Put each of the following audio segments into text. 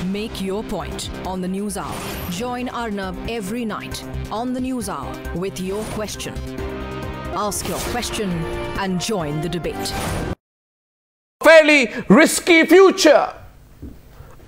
Make your point on the News Hour. Join Arnab every night on the News Hour with your question. Ask your question and join the debate. Fairly risky future.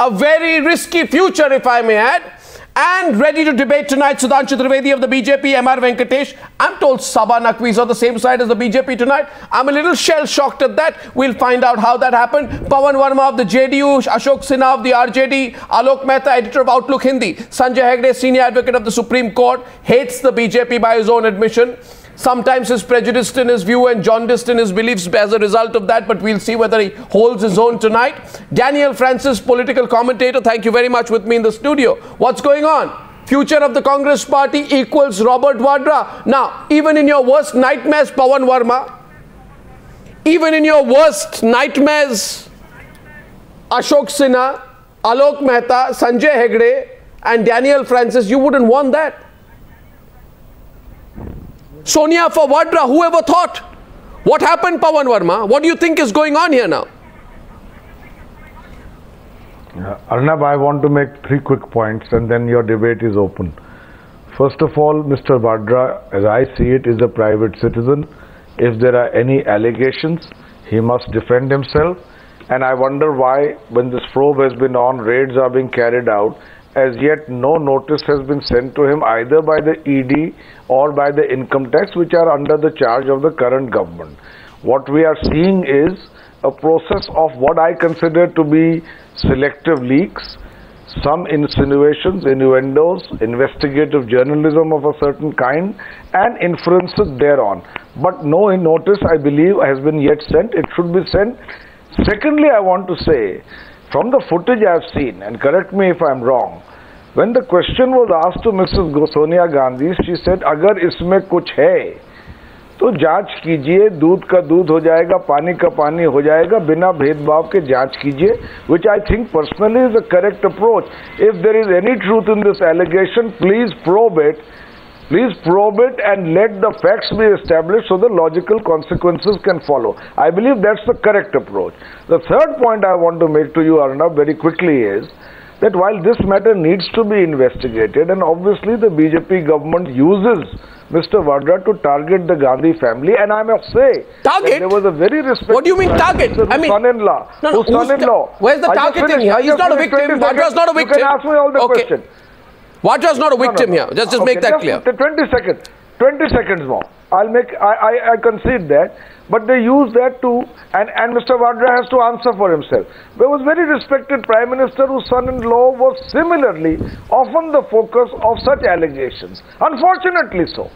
A very risky future, if I may add. And ready to debate tonight, Sudhanshu Trivedi of the BJP, R Venkatesh. I'm told Saba Naqvi is on the same side as the BJP tonight. I'm a little shell-shocked at that. We'll find out how that happened. Pavan Verma of the JDU, Ashok Sinha of the RJD, Alok Mehta, editor of Outlook Hindi, Sanjay Hegde, senior advocate of the Supreme Court, hates the BJP by his own admission. Sometimes he's prejudiced in his view and jaundiced in his beliefs as a result of that, but we'll see whether he holds his own tonight. Daniel Francis, political commentator, thank you very much, with me in the studio. What's going on? Future of the Congress party equals Robert Vadra. Now, even in your worst nightmares, Pavan Verma, even in your worst nightmares, Ashok Sinha, Alok Mehta, Sanjay Hegde and Daniel Francis, you wouldn't want that. Sonia for Vadra, whoever thought? What happened, Pavan Verma? What do you think is going on here now? Arnab, I want to make 3 quick points and then your debate is open. First of all, Mr. Vadra, as I see it, is a private citizen. If there are any allegations, he must defend himself. And I wonder why, when this probe has been on, raids are being carried out, as yet no notice has been sent to him either by the ED or by the income tax, which are under the charge of the current government. What we are seeing is a process of what I consider to be selective leaks, some insinuations, innuendos, investigative journalism of a certain kind, and inferences thereon. But no notice, I believe, has been yet sent. It should be sent. Secondly, I want to say, from the footage I have seen, and correct me if I am wrong, when the question was asked to Mrs. Sonia Gandhi, she said, "Agar isme kuch hai, to जांच कीजिए, दूध का दूध हो जाएगा, पानी का पानी हो जाएगा, बिना भेदभाव के जांच कीजिए," which I think personally is the correct approach. If there is any truth in this allegation, please probe it. Please probe it and let the facts be established so the logical consequences can follow. I believe that's the correct approach. The third point I want to make to you, Arnab, very quickly is that while this matter needs to be investigated, and obviously the BJP government uses Mr. Vadra to target the Gandhi family, and I must say, target? There was a very respectful... What do you mean target? I mean, son-in-law. No, son-in-law. Where's the targeting here? He's not a victim. Vadra's not a victim. You can ask me all the questions. Vadra's not a victim here. Just make that clear. 20 seconds. 20 seconds more. I concede that. But they use that too, and Mr. Vadra has to answer for himself. There was very respected Prime Minister whose son-in-law was similarly often the focus of such allegations. Unfortunately so.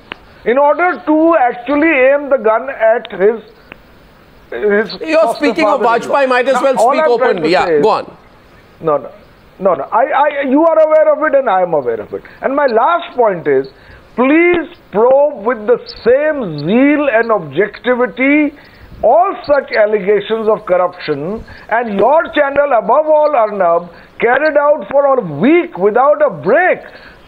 In order to actually aim the gun at his You're speaking of Vajpayee, might as well speak openly. Yeah, go on. No. You are aware of it and I am aware of it. And my last point is, please probe with the same zeal and objectivity all such allegations of corruption, and your channel, above all, Arnab, carried out for a week without a break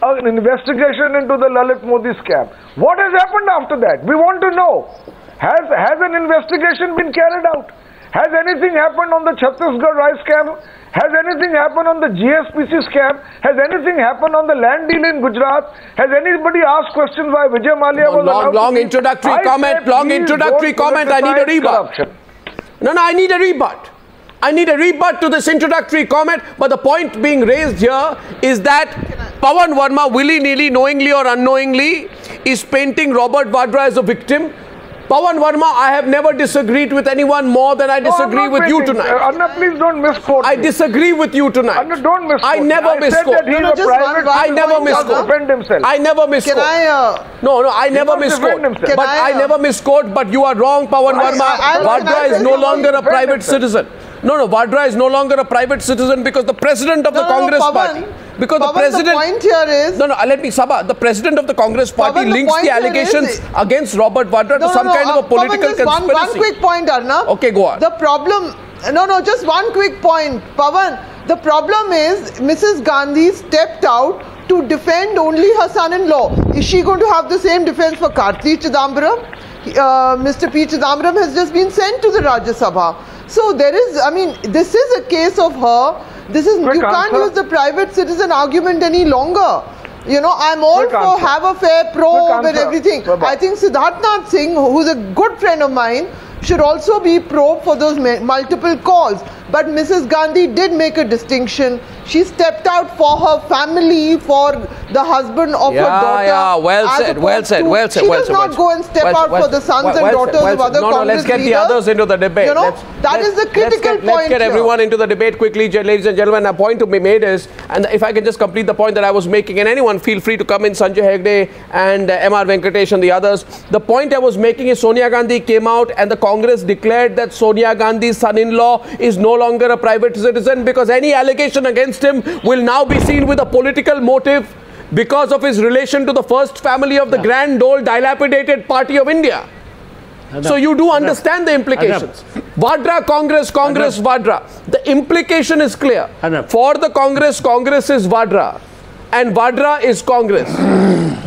an investigation into the Lalit Modi scam. What has happened after that? We want to know. Has an investigation been carried out? Has anything happened on the Chhattisgarh rice scam? Has anything happened on the GSPC scam? Has anything happened on the land deal in Gujarat? Has anybody asked questions why Vijay Mallya was allowed long introductory comment. Long introductory comment. I need a rebut. No, I need a rebut. I need a rebut to this introductory comment. But the point being raised here is that Pavan Verma, willy-nilly, knowingly or unknowingly, is painting Robert Vadra as a victim. Pavan Verma, I have never disagreed with anyone more than I disagree with you tonight. Arnab, please don't misquote me. I disagree with you tonight. Arnab, don't misquote. I never misquote. I never misquote. I never misquote. I never misquote. But I never misquote. But you are wrong, Pavan Verma. Vadra is no longer a private citizen. No, Vadra is no longer a private citizen because the president of the Congress party. Because the president. The point here is. Let me, Saba. The president of the Congress party links the allegations against Robert Vadra to some kind of a political conspiracy. One quick point, Arnab. Okay, go on. The problem. Just one quick point, Pavan. The problem is Mrs. Gandhi stepped out to defend only her son-in-law. Is she going to have the same defense for Karti Chidambaram? Mr. P. Chidambaram has just been sent to the Rajya Sabha. So there is, this is a case of her This is, you can't use the private citizen argument any longer. You know, I'm all for have a fair probe and everything. I think Rajnath Singh, who's a good friend of mine, should also be probed for those multiple calls. But Mrs. Gandhi did make a distinction. She stepped out for her family, for the husband of her daughter. Yeah, well said, well said, well said. She does not go and step out for the sons and daughters of other Congress let's get the others into the debate. You know, that is the critical point. Let's get everyone into the debate quickly, ladies and gentlemen. A point to be made is, and if I can just complete the point that I was making, and anyone feel free to come in, Sanjay Hegde and R Venkatesh and the others. The point I was making is Sonia Gandhi came out and the Congress declared that Sonia Gandhi's son-in-law is no longer a private citizen because any allegation against him will now be seen with a political motive because of his relation to the first family of the grand old dilapidated party of India. So you do understand the implications. Vadra, Congress, Vadra. The implication is clear. For the Congress, Congress is Vadra. And Vadra is Congress.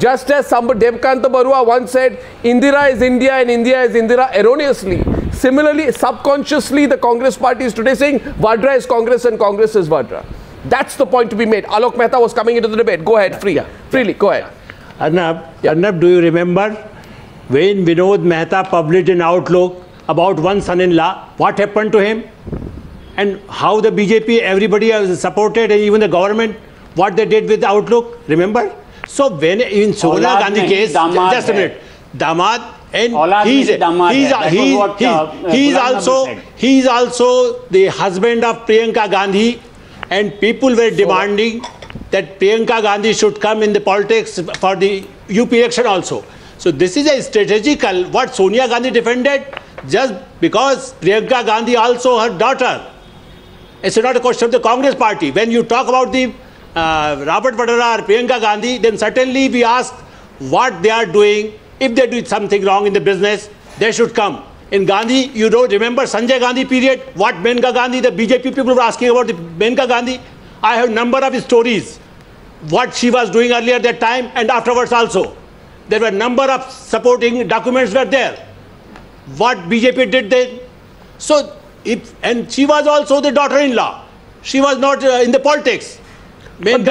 Just as Devkanta Barua once said, Indira is India and India is Indira erroneously. Similarly, subconsciously, the Congress party is today saying Vadra is Congress and Congress is Vadra. That's the point to be made. Alok Mehta was coming into the debate. Go ahead, freely, go ahead. Arnab, do you remember when Vinod Mehta published an outlook about one son-in-law, what happened to him? And how the BJP, everybody has supported, and even the government, what they did with the outlook, remember? So when in Sonia Gandhi case, just a minute, Damad, and he's also the husband of Priyanka Gandhi, and people were demanding that Priyanka Gandhi should come in the politics for the UP election also. So this is a strategical, what Sonia Gandhi defended, just because Priyanka Gandhi also her daughter. It's not a question of the Congress party. When you talk about the Robert Vadra or Priyanka Gandhi, then certainly we ask what they are doing. If they do something wrong in the business, they should come. In Gandhi, you don't remember Sanjay Gandhi period, what Menka Gandhi, the BJP people were asking about the Menka Gandhi. I have a number of stories, what she was doing earlier that time and afterwards also. There were a number of supporting documents were there. What BJP did then. So, and she was also the daughter-in-law. She was not in the politics. Alok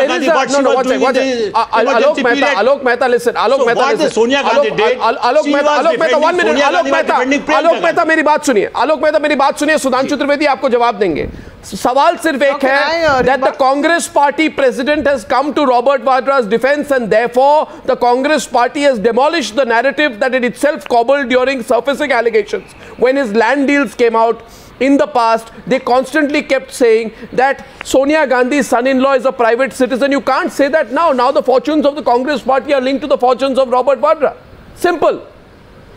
Mehta, listen. Alok Mehta, what Sonia Gandhi did, Alok Mehta, 1 minute. Alok Mehta, मेरी बात सुनिए. Alok Mehta, मेरी बात सुनिए. Sudhanshu Trivedi आपको जवाब देंगे. सवाल सिर्फ एक है that the Congress party president has come to Robert Vadra's defense and therefore the Congress party has demolished the narrative that it itself cobbled during surfacing allegations. When his land deals came out, in the past, they constantly kept saying that Sonia Gandhi's son-in-law is a private citizen. You can't say that now. Now the fortunes of the Congress party are linked to the fortunes of Robert Vadra. Simple.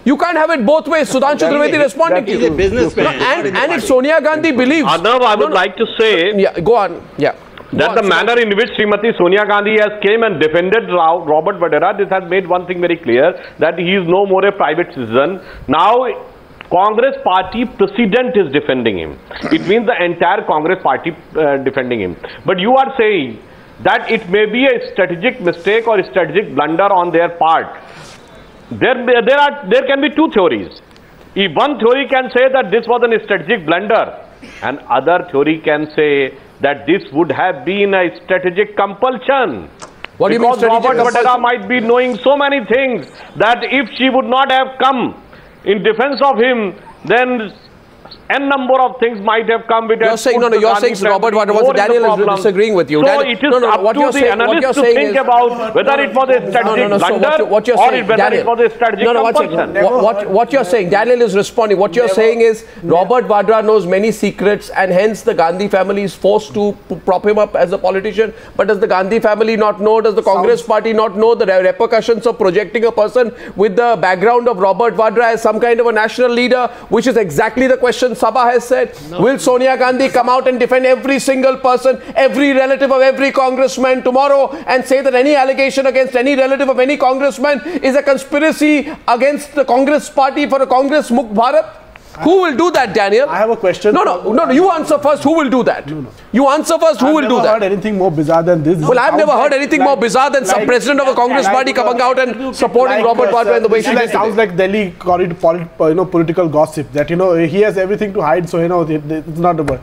You can't have it both ways. Sudhanshu Trivedi responding to you. He's a businessman. And if Sonia Gandhi believes... Arnab, I would like to say... Yeah, go on. Yeah. That the manner in which Srimati Sonia Gandhi has came and defended Robert Vadra, this has made one thing very clear, that he is no more a private citizen. Now... Congress party president is defending him. It means the entire Congress party defending him. But you are saying that it may be a strategic mistake or a strategic blunder on their part. There can be two theories. If one theory can say that this was a strategic blunder, and other theory can say that this would have been a strategic compulsion. What do you mean strategic Robert Vadra might be knowing so many things that if she would not have come in defense of him, then n number of things might have come with. You're saying you're saying Robert Vadra was. Daniel is disagreeing with you. So it is up to the analyst to think about whether it was a strategic blunder or whether it was a strategic compulsion. What you're saying, Daniel is responding. What you're saying is Robert Vadra knows many secrets and hence the Gandhi family is forced to prop him up as a politician. But does the Gandhi family not know? Does the Congress party not know the repercussions of projecting a person with the background of Robert Vadra as some kind of a national leader, which is exactly the question Saba has said. No. Will Sonia Gandhi come out and defend every single person, every relative of every congressman tomorrow and say that any allegation against any relative of any congressman is a conspiracy against the Congress party for a Congress Mukh Bharat? Who will do that, Daniel? I have a question. No, you answer first. Who will do that? No. You answer first. Who will do that? I've never heard anything more bizarre than this. Well, I've never heard anything more bizarre than some president of a Congress party coming out and supporting Robert Vadra in the way she did. Sounds like Delhi political gossip that he has everything to hide. So it's not the word.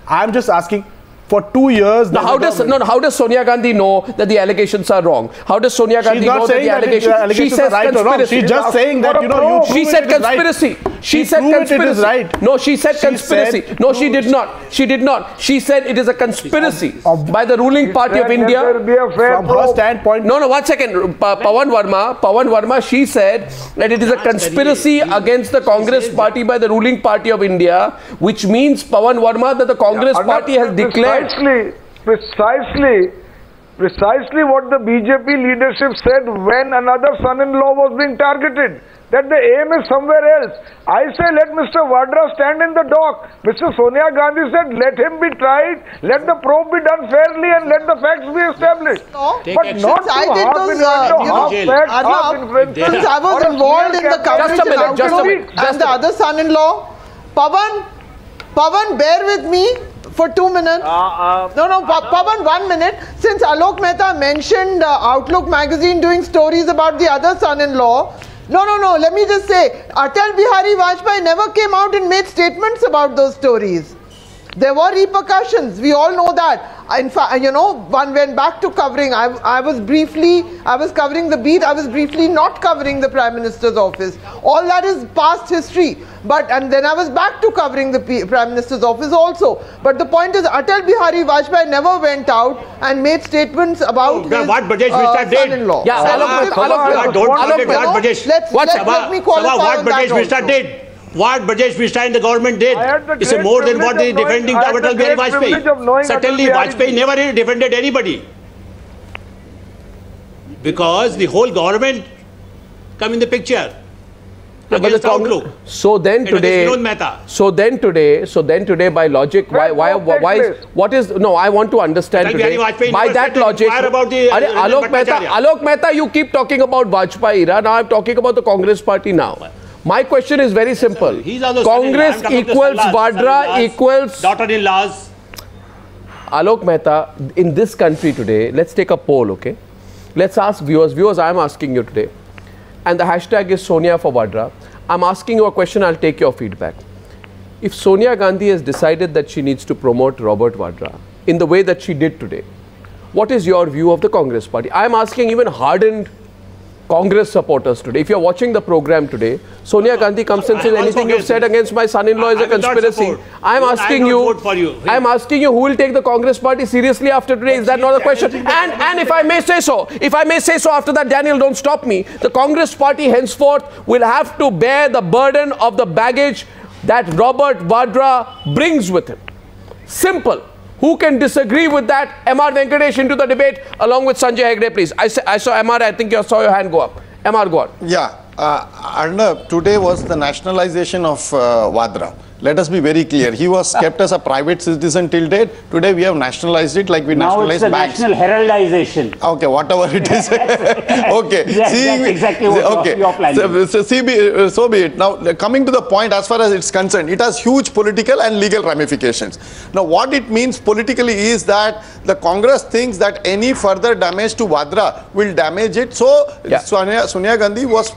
I'm just asking, for 2 years. Now, how does Sonia Gandhi know that the allegations are wrong? How does Sonia Gandhi know that the allegations? She says right conspiracy. She's just saying that you she said conspiracy. She said conspiracy. Right. No, she said conspiracy. No, she did not. She did not. She said it is a conspiracy by the ruling party of India. From her standpoint. No, 1 second. Pavan Verma, she said that it is a conspiracy against the Congress party by the ruling party of India, which means, Pavan Verma, that the Congress party has declared. Precisely what the BJP leadership said when another son-in-law was being targeted. That the aim is somewhere else. I say let Mr. Vadra stand in the dock. Mr. Sonia Gandhi said let him be tried, let the probe be done fairly and let the facts be established. No, but not to since I was involved in the coverage and the other son-in-law, Pavan, bear with me for 2 minutes. Pavan, 1 minute. Since Alok Mehta mentioned Outlook magazine doing stories about the other son-in-law, no, let me just say, Atal Bihari Vajpayee never came out and made statements about those stories. There were repercussions, we all know that. In fact, one went back to covering. I was covering the beat. I was briefly not covering the Prime Minister's office. All that is past history. And then I was back to covering the Prime Minister's office also. But the point is, Atal Bihari Vajpayee never went out and made statements about his son-in-law. Yeah, Let me qualify on that also. What Brajesh Mishra in the government did is more than what they defending Atal Bihari Vajpayee. Certainly Vajpayee never defended anybody. Because the whole government come in the picture. So then today, by logic, what is, no, I want to understand today, by that logic, Alok Mehta, you keep talking about Vajpayee era, now I'm talking about the Congress party now. My question is very simple. Congress equals Vadra equals daughter-in-laws. Alok Mehta, in this country today, let's take a poll, okay? Let's ask viewers. Viewers, I'm asking you today. And the hashtag is Sonia for Vadra. I'm asking you a question, I'll take your feedback. If Sonia Gandhi has decided that she needs to promote Robert Vadra in the way that she did today, what is your view of the Congress party? I'm asking even hardened Congress supporters today. If you're watching the program today, Sonia Gandhi comes and says anything you've said against my son-in-law is a conspiracy. I'm asking you who will take the Congress party seriously after today? Is that not a question? And if I may say so, after that, Daniel, don't stop me. The Congress party henceforth will have to bear the burden of the baggage that Robert Vadra brings with him. Simple. Who can disagree with that? R Venkatesh into the debate along with Sanjay Hegde, please. I saw MR, I think you saw your hand go up. MR, go on. Yeah, Arnab, today was the nationalization of Vadra. Let us be very clear. He was kept as a private citizen till date. Today we have nationalized it like we nationalized banks. Now it's the national heraldization. Okay, whatever it is. Okay. That's exactly what you're planning. So be it. Now, coming to the point as far as it's concerned, it has huge political and legal ramifications. Now, what it means politically is that the Congress thinks that any further damage to Vadra will damage it. So, Sonia Gandhi was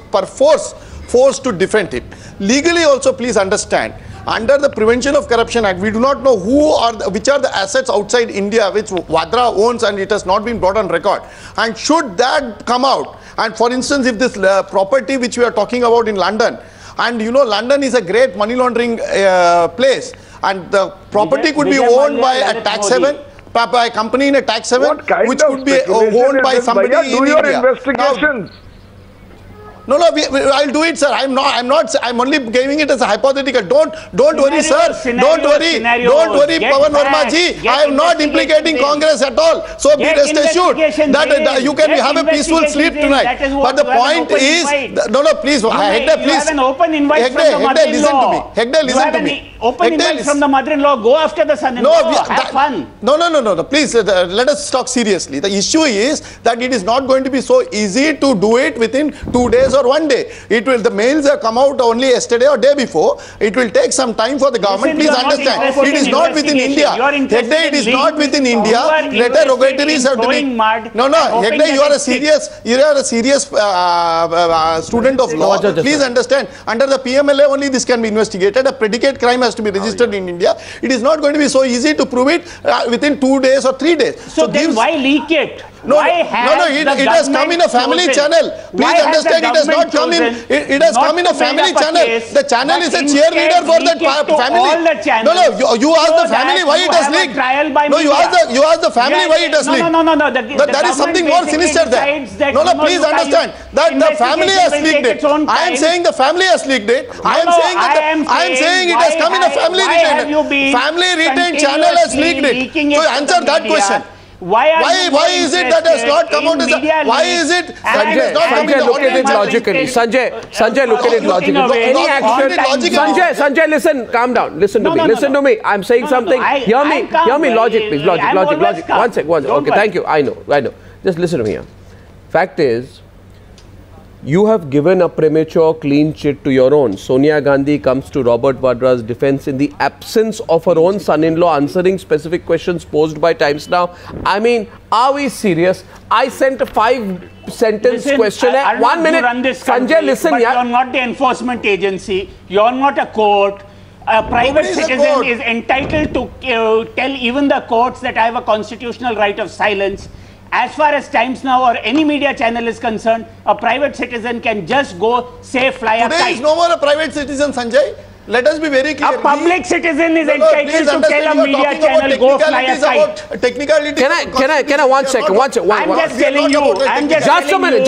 forced to defend him. Legally also, please understand, under the Prevention of Corruption Act, we do not know which are the assets outside India which Vadra owns, and it has not been brought on record. And should that come out, and for instance, if this property which we are talking about in London, and you know London is a great money laundering place, and the property could be owned by a tax haven, by a company in a tax haven, which could be owned by somebody in India. Investigations. No, I'll do it, sir. I'm only giving it as a hypothetical. Don't worry, sir. Don't worry, Pavan Verma ji. I am not implicating Congress at all. So be rest assured that you can have a peaceful sleep tonight. But the point is, please, Hegde, please. Hegde, listen to me. Hegde, listen to me. Open invite from the mother-in-law. Go after the son-in-law. Have fun. No. Please, let us talk seriously. The issue is that it is not going to be so easy to do it within 2 days days or one day. It will. The mails have come out only yesterday or day before. It will take some time for the government. Please understand. It is not within India. Hegde, it is not within India. Letter rogatories have to be. No, Hegde, you are a serious student of law. Please understand. Under the PMLA only this can be investigated. A predicate crime has to be registered in India. It is not going to be so easy to prove it within 2 days or 3 days. So then why leak it? No, it has come in a family channel. Please understand, it has not come in. It has come in a family channel. The channel is a cheerleader for the family. No, you ask the family why it has leaked. No, you ask the family why it has leaked. No. There is something more sinister there. No, please understand that the family has leaked it. I am saying the family has leaked it. I am saying it has come in a family retained channel has leaked it. So answer that question. Why is it that has not come out as a, why is it that it has not come in the look at it logically. Sanjay, look at it logically. Any action, Sanjay, listen, calm down. Listen to me. I'm saying something. Hear me. Logic, please. Logic. One sec. Okay, thank you. I know. Just listen to me here. Fact is, you have given a premature clean chit to your own. Sonia Gandhi comes to Robert Vadra's defense in the absence of her own son-in-law answering specific questions posed by Times Now. I mean, are we serious? I sent a 5-sentence questionnaire. Arnab, 1 minute. Sanjay, listen. But you're not the enforcement agency. You're not a court. A private citizen is entitled to tell even the courts that I have a constitutional right of silence. As far as Times Now or any media channel is concerned, a private citizen can just go say fly a kite. Today is no more a private citizen, Sanjay. Let us be very clear. A public citizen is entitled to tell a media channel go fly a kite. Can I 1 second? I'm just telling you. Just a minute.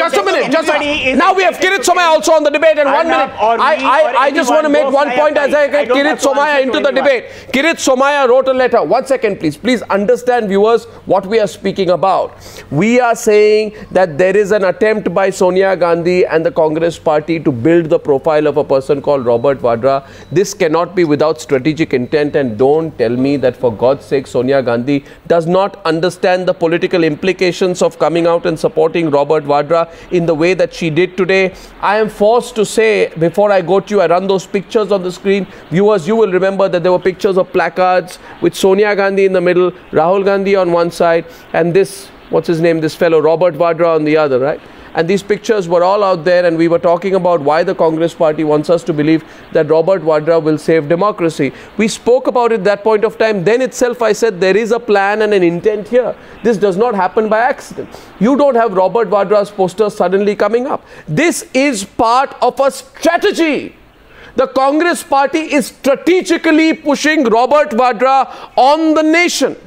Now we have Kirit Somaiya also on the debate, and 1 minute. I just want to make one point as I get Kirit Somaiya into the debate. Kirit Somaiya wrote a letter. 1 second, please. Please understand, viewers, what we are speaking about. We are saying that there is an attempt by Sonia Gandhi and the Congress party to build the profile of a person called Robert Vadra. This cannot be without strategic intent, and don't tell me that for God's sake Sonia Gandhi does not understand the political implications of coming out and supporting Robert Vadra in the way that she did today. I am forced to say, before I go to you, I run those pictures on the screen. Viewers, you will remember that there were pictures of placards with Sonia Gandhi in the middle, Rahul Gandhi on one side, and this, what's his name, this fellow Robert Vadra on the other, right? And these pictures were all out there, and we were talking about why the Congress party wants us to believe that Robert Vadra will save democracy. We spoke about it at that point of time. Then itself I said there is a plan and an intent here. This does not happen by accident. You don't have Robert Vadra's poster suddenly coming up. This is part of a strategy. The Congress party is strategically pushing Robert Vadra on the nation.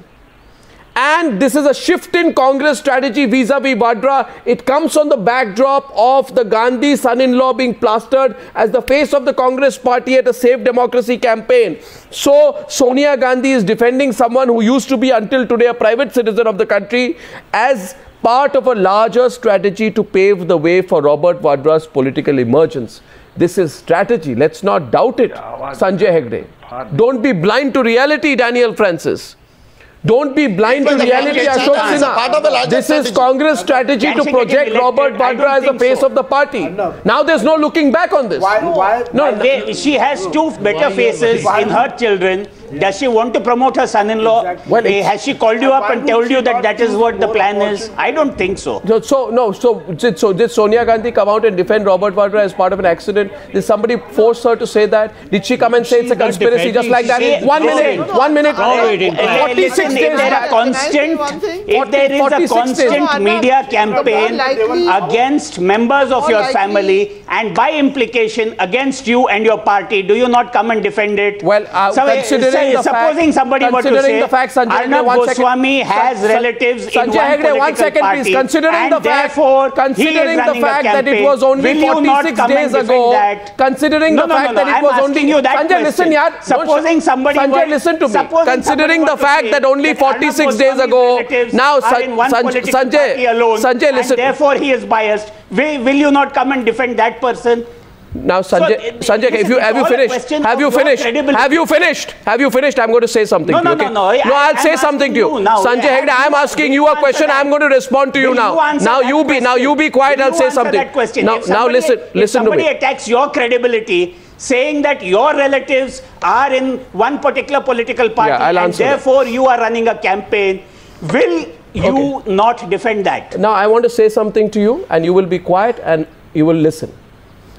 And this is a shift in Congress strategy vis-a-vis Vadra. It comes on the backdrop of the Gandhi son-in-law being plastered as the face of the Congress party at a Save Democracy campaign. So Sonia Gandhi is defending someone who used to be until today a private citizen of the country as part of a larger strategy to pave the way for Robert Vadra's political emergence. This is strategy. Let's not doubt it. Sanjay Hegde. Don't be blind to reality, Daniel Francis. Don't be blind to reality, Ashok Sinha. This is Congress strategy to project Robert Vadra as the face of the party. Now there's no looking back on this. No, she has two better faces in her children. Does she want to promote her son-in-law? Has she called you up and told you that that is what the plan is? I don't think so. So did Sonia Gandhi come out and defend Robert Vadra as part of an accident? Did somebody force her to say that? Did she come and say it's a conspiracy just like that? 1 minute. 46 days back. If there is a constant media campaign against members of your family and by implication against you and your party, do you not come and defend it? Well, supposing somebody were to say Arnab Goswami has relatives in one political party, considering the fact that it was only 46 days ago, considering the fact that it was only, Sanjay, listen, yaar, supposing somebody, Sanjay, listen to me, considering the fact that only 46 days ago, now Sanjay, listen, therefore he is biased. Will you not come and defend that person? Now, Sanjay, Sanjay, have you finished? Have you finished? Have you finished? Have you finished? I'm going to say something to you. Okay? No, I'll say something to you. Sanjay Hegde, I'm asking you a question. I'm going to respond to you now. Now you be quiet. I'll say something. Now listen to me. Somebody attacks your credibility, saying that your relatives are in one particular political party, and therefore you are running a campaign. Will you not defend that? Now I want to say something to you, and you will be quiet and you will listen.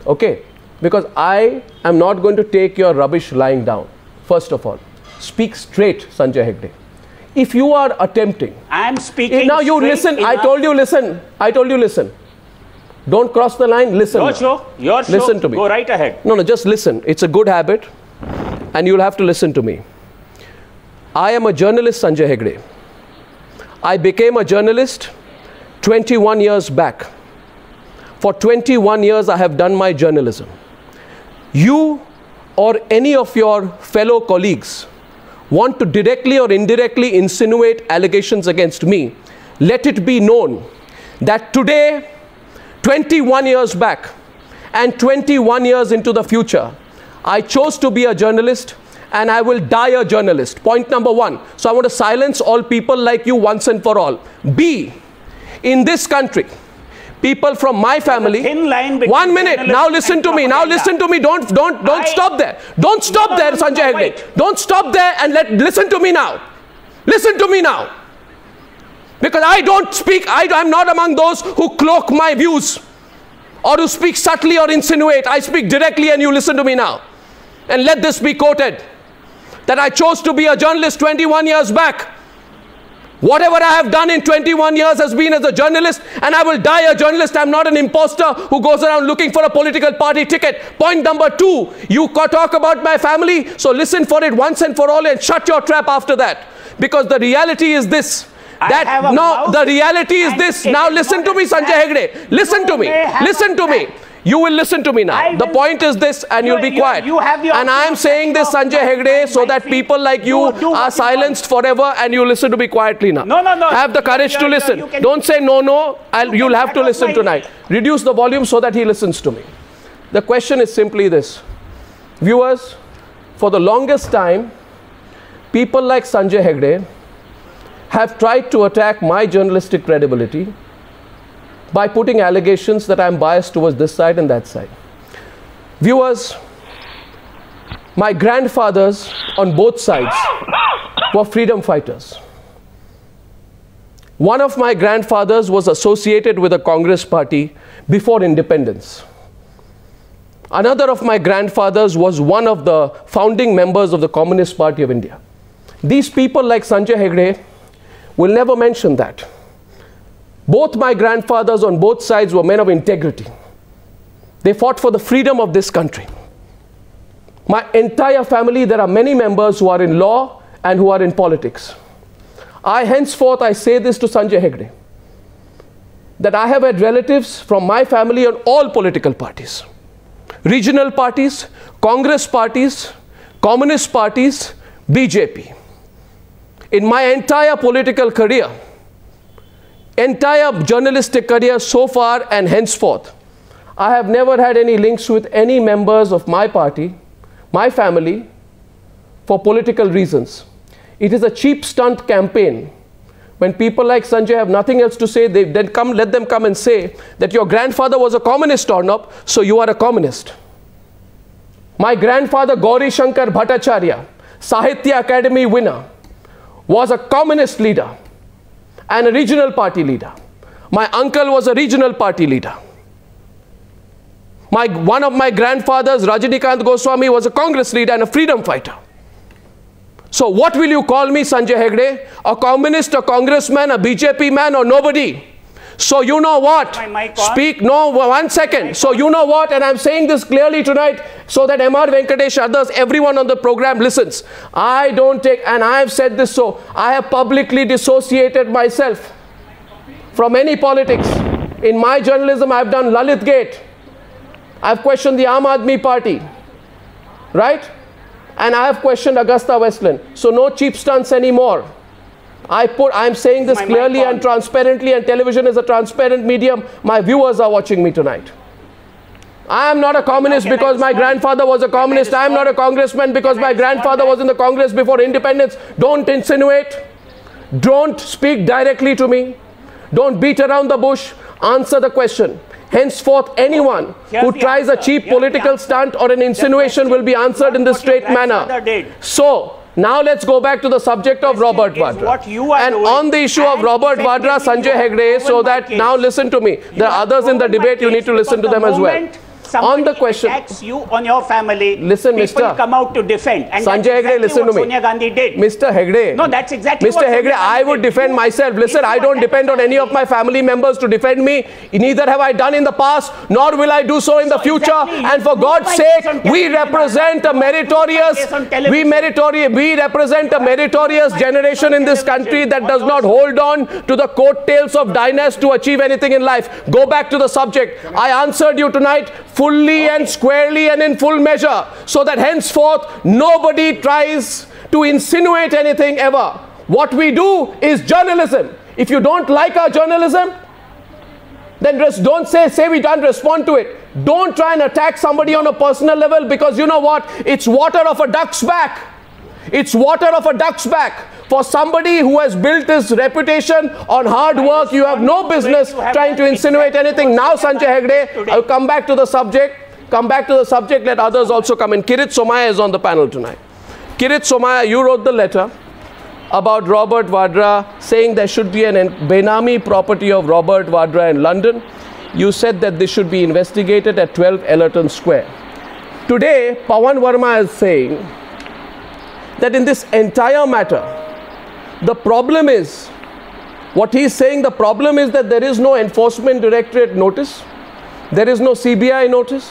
Okay? Because I am not going to take your rubbish lying down. First of all, speak straight, Sanjay Hegde. If you are attempting... I am speaking now you listen. I told you listen. I told you listen. Don't cross the line. Listen. Your show. Your show. Listen to me. Go right ahead. No, just listen. It's a good habit. And you'll have to listen to me. I am a journalist, Sanjay Hegde. I became a journalist 21 years back. For 21 years, I have done my journalism. You or any of your fellow colleagues want to directly or indirectly insinuate allegations against me, let it be known that today, 21 years back and 21 years into the future, I chose to be a journalist and I will die a journalist. Point number one. So I want to silence all people like you once and for all. B, in this country, people from my family. 1 minute. Now listen to me. Now listen to me. Don't stop there. Don't stop there, Sanjay Hegde. Don't stop there and listen to me now. Listen to me now. Because I don't speak. I'm not among those who cloak my views or who speak subtly or insinuate. I speak directly, and you listen to me now. And let this be quoted. That I chose to be a journalist 21 years back. Whatever I have done in 21 years has been as a journalist, and I will die a journalist. I'm not an imposter who goes around looking for a political party ticket. Point number two, you talk about my family, so listen for it once and for all and shut your trap after that. Because the reality is this. The reality is this. Now listen to me, Sanjay Hegde. Listen to me. Listen to me. You will listen to me now. The point is this, and you'll be quiet. And I am saying this, Sanjay Hegde, so that people like you are silenced forever, and you listen to me quietly now. No. Have the courage to listen. Don't say no. You'll have to listen tonight. Reduce the volume so that he listens to me. The question is simply this. Viewers, for the longest time, people like Sanjay Hegde have tried to attack my journalistic credibility by putting allegations that I am biased towards this side and that side. Viewers, my grandfathers on both sides were freedom fighters. One of my grandfathers was associated with the Congress party before independence. Another of my grandfathers was one of the founding members of the Communist Party of India. These people like Sanjay Hegde will never mention that. Both my grandfathers on both sides were men of integrity. They fought for the freedom of this country. My entire family, there are many members who are in law and who are in politics. Henceforth, I say this to Sanjay Hegde, that I have had relatives from my family on all political parties. Regional parties, Congress parties, Communist parties, BJP. In my entire political career, entire journalistic career so far and henceforth, I have never had any links with any members of my party, my family, for political reasons. It is a cheap stunt campaign. When people like Sanjay have nothing else to say, they then let them come and say that your grandfather was a communist, Arnab, so you are a communist. My grandfather Gauri Shankar Bhattacharya, Sahitya Academy winner, was a communist leader and a regional party leader. My uncle was a regional party leader. One of my grandfathers, Rajnath Goswami, was a Congress leader and a freedom fighter. So what will you call me, Sanjay Hegde? A communist, a congressman, a BJP man, or nobody? So you know what? One second. So you know what? And I'm saying this clearly tonight so that R Venkatesh, others, everyone on the program listens. I don't take, and I have said this, so I have publicly dissociated myself from any politics. In my journalism, I've done Lalit Gate. I've questioned the Aam Aadmi Party. Right? And I have questioned Augusta Westland. So no cheap stunts anymore. I'm saying this clearly and transparently, and television is a transparent medium. My viewers are watching me tonight. I am not a communist because my grandfather was a communist. I am not a congressman because my grandfather was in the Congress before independence. Don't insinuate. Don't speak directly to me. Don't beat around the bush. Answer the question. Henceforth, anyone who tries a cheap political stunt or an insinuation will be answered in this straight manner. So, now let's go back to the subject of Robert Vadra. And on the issue of Robert Vadra, Sanjay Hegde, so that now listen to me. There are others in the debate, you need to listen to them as well. On the question, attacks you on your family, listen, people come out to defend. And Sanjay Hegde, listen to me. Sonia Gandhi did. Mr. Hegde. No, that's exactly Mr. Hegde, I would defend myself. Listen, I don't depend on any of my family members to defend me. Neither have I done in the past, nor will I do so in the future. And for God's sake, we represent a meritorious, we represent a meritorious generation in this country that does not hold on to the coattails of dynasts to achieve anything in life. Go back to the subject. I answered you tonight fully and squarely and in full measure, so that henceforth nobody tries to insinuate anything ever. What we do is journalism. If you don't like our journalism, then just don't say we can't respond to it. Don't try and attack somebody on a personal level, because you know what? It's water of a duck's back. It's water of a duck's back. For somebody who has built his reputation on hard work, you have no business trying to insinuate anything. Now, Sanjay Hegde, I'll come back to the subject. Let others also come in. Kirit Somaiya is on the panel tonight. Kirit Somaiya, you wrote the letter about Robert Vadra, saying there should be an Benami property of Robert Vadra in London. You said that this should be investigated at 12 Ellerton Square. Today, Pavan Verma is saying that in this entire matter, the problem is, what he's saying, the problem is that there is no Enforcement Directorate notice, there is no CBI notice,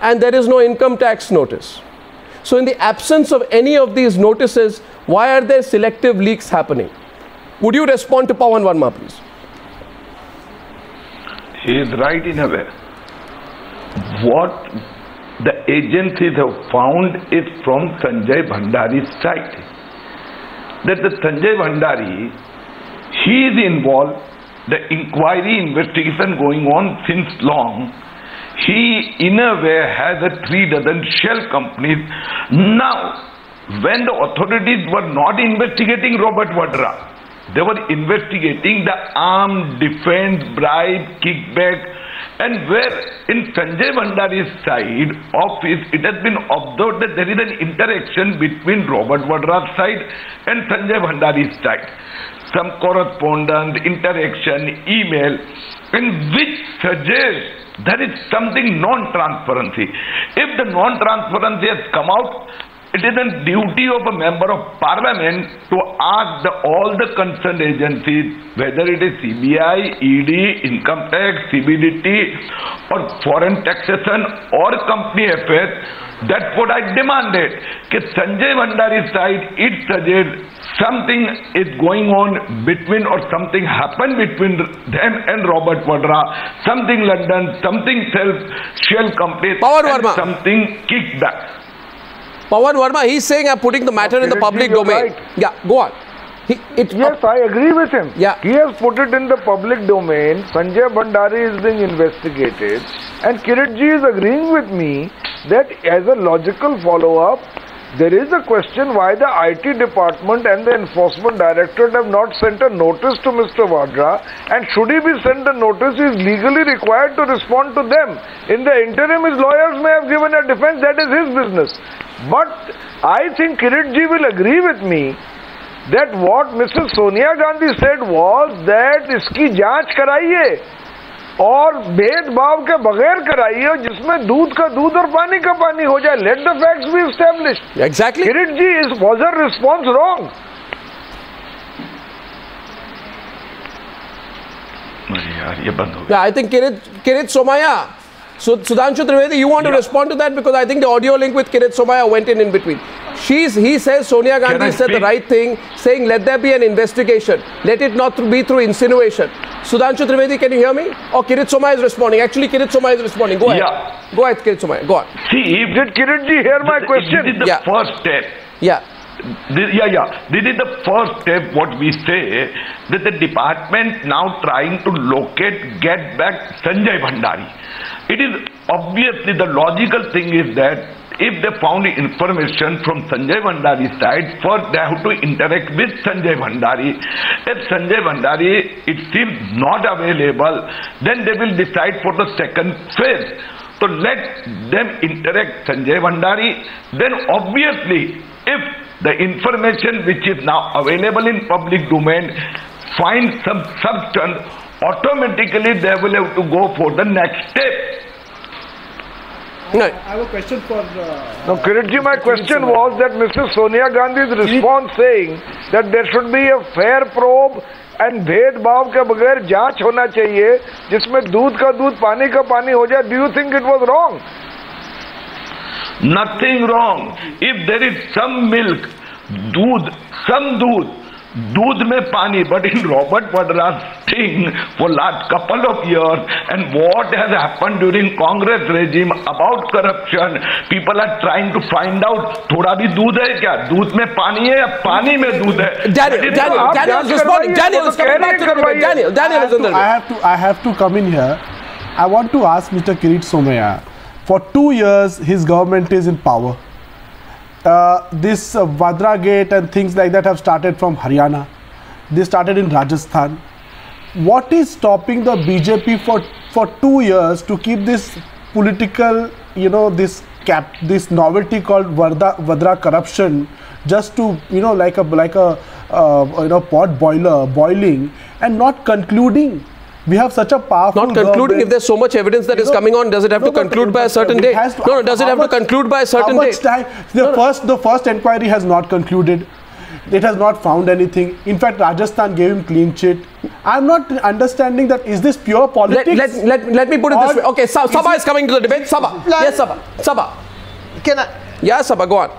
and there is no income tax notice. So in the absence of any of these notices, why are there selective leaks happening? Would you respond to Pavan Verma, please? He is right in a way. What the agencies have found is from Sanjay Bhandari's side, that the Sanjay Bhandari, he is involved, the inquiry investigation going on since long. He in a way has a 3 dozen shell companies. Now, when the authorities were not investigating Robert Vadra, they were investigating the armed defense, bribe, kickback, and where in Sanjay Bhandari's side office, it has been observed that there is an interaction between Robert Vadra's side and Sanjay Bhandari's side. Some correspondence, interaction, email, in which suggests there is something non-transparency. If the non-transparency has come out, it is a duty of a member of parliament to ask all the concerned agencies, whether it is CBI, ED, income tax, CBDT, or foreign taxation, or company affairs. That's what I demanded. That Sanjay Bhandari's side, it suggests something is going on between, or something happened between them and Robert Vadra, something London, something shell companies, and something kickback. Pavan Verma, he's saying I'm putting the matter in the public domain. Right. Yeah, go on. Yes, I agree with him. Yeah. He has put it in the public domain. Sanjay Bhandari is being investigated. And Kiritji is agreeing with me that as a logical follow-up, there is a question why the IT department and the enforcement directorate have not sent a notice to Mr. Vadra, and should he be sent a notice, he is legally required to respond to them. In the interim, his lawyers may have given a defense, that is his business. But I think Kiritji will agree with me that what Mrs. Sonia Gandhi said was that iski जांच कराइए और भेदभाव के बगैर कराइए जिसमें दूध का दूध और पानी का पानी हो जाए. Let the facts be established. Exactly. Kiritji, was her response wrong? Yeah, I think Kirit Somaiya. So Sudhanshu Trivedi, you want to respond to that, because I think the audio link with Kirit Somaiya went in between. He says Sonia Gandhi said the right thing, saying let there be an investigation. Let it not be through insinuation. Sudhanshu Trivedi, can you hear me? Or Kirit Somaiya is responding? Actually, Kirit Somaiya is responding. Go ahead. Yeah. Go ahead, Kirit Somaiya. Go on. See, did Kiritji hear my question? This is the first step. Yeah. This is the first step, what we say, that the department now trying to get back Sanjay Bhandari. It is obviously the logical thing is that if they found information from Sanjay Bhandari's side, first they have to interact with Sanjay Bhandari. If Sanjay Bhandari it seems not available, then they will decide for the second phase. So let them interact Sanjay Bhandari. Then obviously, if the information which is now available in public domain finds some substance, automatically they will have to go for the next step. No. I have a question for... No, Kiritji, my question was that Mrs. Sonia Gandhi's response saying that there should be a fair probe and भेदभाव के बगैर जांच होना चाहिए जिसमें दूध का दूध पानी का पानी हो जाए. Do you think it was wrong? Nothing wrong. If there is some milk, some दूध में पानी, but in Robert Vadra's thing for last couple of years and what has happened during Congress regime about corruption, people are trying to find out थोड़ा भी दूध है क्या, दूध में पानी है या पानी में दूध है. Daniel is responding. Daniel is coming back to the debate. Daniel is on the debate. I have to come in here. I want to ask Mr. Kirit Somaiya. For 2 years, his government is in power. This Vadra Gate and things like that have started from Haryana. They started in Rajasthan. What is stopping the BJP for 2 years to keep this political, this novelty called Vadra corruption, just to like a pot boiler boiling and not concluding? We have such a powerful Not concluding. If there's so much evidence that is coming on, does it have to conclude by a certain day? No, does it have to conclude by a certain day? The first inquiry has not concluded. It has not found anything. In fact, Rajasthan gave him clean chit. I'm not understanding that. Is this pure politics? Let me put it this way. Okay, Saba is coming to the debate. Saba. Yes, Saba. Saba. Can I? Yeah, Saba, go on.